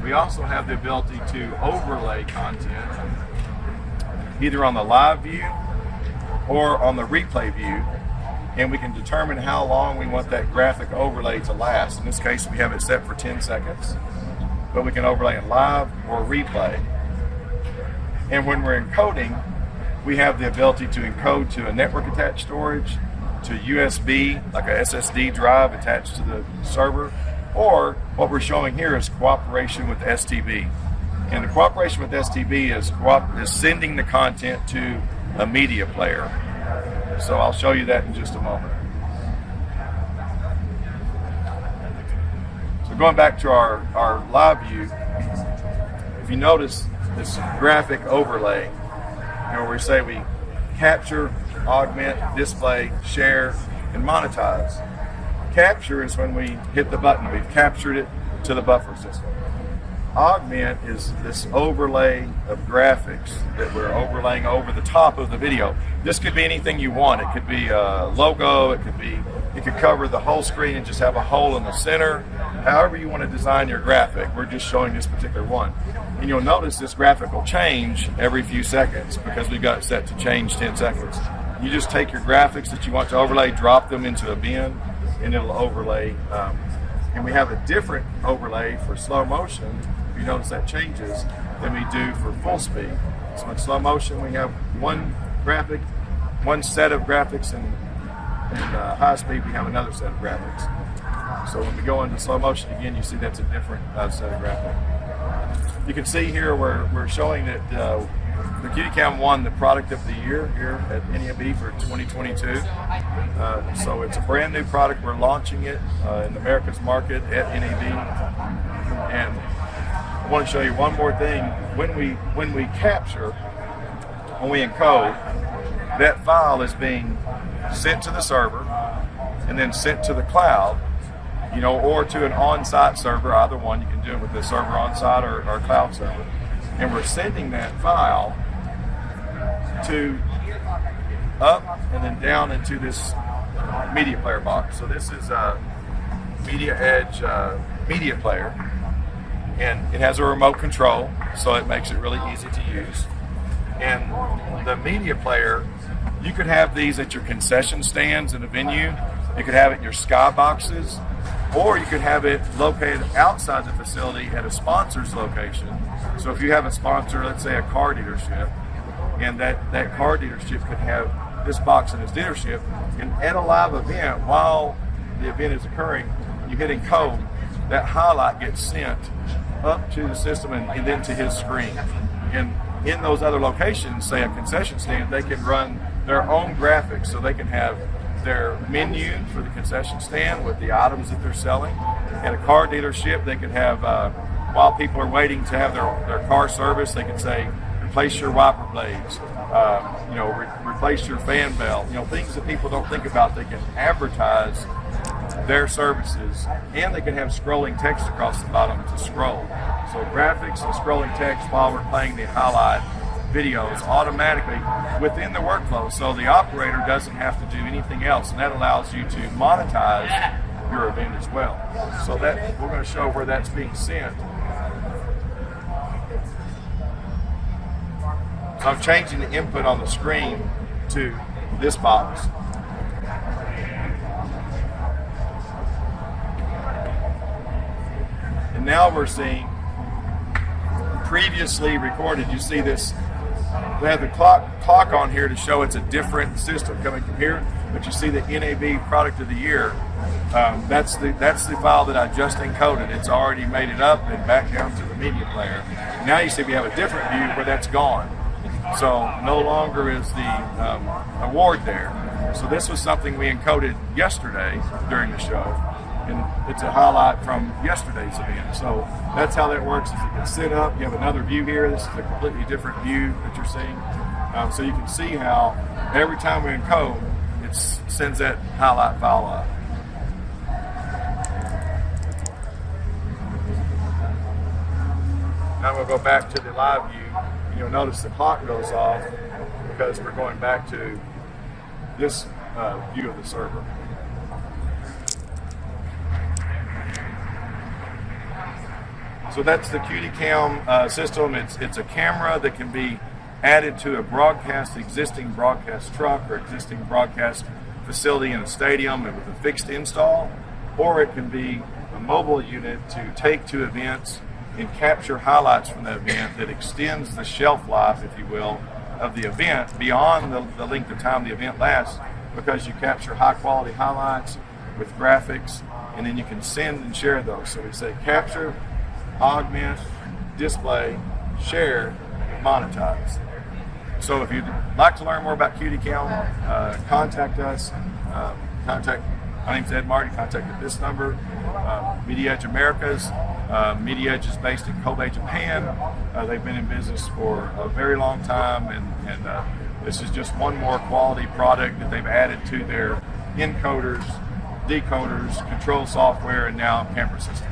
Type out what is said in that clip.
we also have the ability to overlay content either on the live view or on the replay view, and we can determine how long we want that graphic overlay to last. In this case, we have it set for 10 seconds, but we can overlay in live or replay. And when we're encoding, we have the ability to encode to a network attached storage, to USB, like a SSD drive attached to the server, or what we're showing here is cooperation with STB. And the cooperation with STB is sending the content to a media player. So I'll show you that in just a moment. So going back to our live view, if you notice this graphic overlay, where we say we capture, augment, display, share, and monetize. Capture is when we hit the button. We've captured it to the buffer system. Augment is this overlay of graphics that we're overlaying over the top of the video. This could be anything you want. It could be a logo. It could cover the whole screen and just have a hole in the center. However you want to design your graphic, we're just showing this particular one. And you'll notice this graphic will change every few seconds because we've got it set to change 10 seconds. You just take your graphics that you want to overlay, drop them into a bin, and it'll overlay. And we have a different overlay for slow motion, if you notice that changes, than we do for full speed. So in slow motion, we have one graphic, one set of graphics, and high speed, we have another set of graphics. So when we go into slow motion again, you see that's a different set of graphics. You can see here we're showing that the QDCAM won the Product of the Year here at NEB for 2022. So it's a brand new product. We're launching it in the America's market at NEB. And I want to show you one more thing. When we capture, when we encode, that file is being sent to the server and then sent to the cloud, or to an on-site server. Either one, you can do it with the server on-site or cloud server. And we're sending that file to up and then down into this media player box. So this is a Media Edge media player, and it has a remote control, so it makes it really easy to use. And the media player, you could have these at your concession stands in a venue. You could have it in your skyboxes, or you could have it located outside the facility at a sponsor's location. So if you have a sponsor, let's say a car dealership, and that car dealership could have this box in its dealership, and at a live event, while the event is occurring, you hit encode, that highlight gets sent up to the system and then to his screen. And in those other locations, say a concession stand, they can run their own graphics, so they can have their menu for the concession stand with the items that they're selling. At a car dealership, they can have, while people are waiting to have their car service, they can say, replace your wiper blades, replace your fan belt, things that people don't think about. They can advertise their services, and they can have scrolling text across the bottom to scroll. So graphics and scrolling text while we're playing the highlight videos automatically within the workflow, so the operator doesn't have to do anything else, and that allows you to monetize your event as well. So that we're going to show where that's being sent. So I'm changing the input on the screen to this box. And now we're seeing previously recorded. You see this, we have the clock on here to show it's a different system coming from here, but you see the NAB Product of the Year. That's the file that I just encoded. It's already made it up and back down to the media player. Now you see we have a different view where that's gone. So no longer is the award there. So this was something we encoded yesterday during the show, and it's a highlight from yesterday's event. So that's how that works. Is it gets set up. You have another view here. This is a completely different view that you're seeing. So you can see how every time we encode, it sends that highlight file up. Now we'll go back to the live view. You'll notice the clock goes off because we're going back to this view of the server. So that's the QDCAM system. It's a camera that can be added to a existing broadcast truck or existing broadcast facility in a stadium with a fixed install, or it can be a mobile unit to take to events and capture highlights from the event that extends the shelf life, if you will, of the event beyond the length of time the event lasts, because you capture high quality highlights with graphics, and then you can send and share those. So we say capture, augment, display, share, and monetize. So if you'd like to learn more about QDCAM, contact us. My name's Ed Marty. Contact at this number. Media Edge Americas. Media Edge is based in Kobe, Japan. They've been in business for a very long time, and this is just one more quality product that they've added to their encoders, decoders, control software, and now camera system.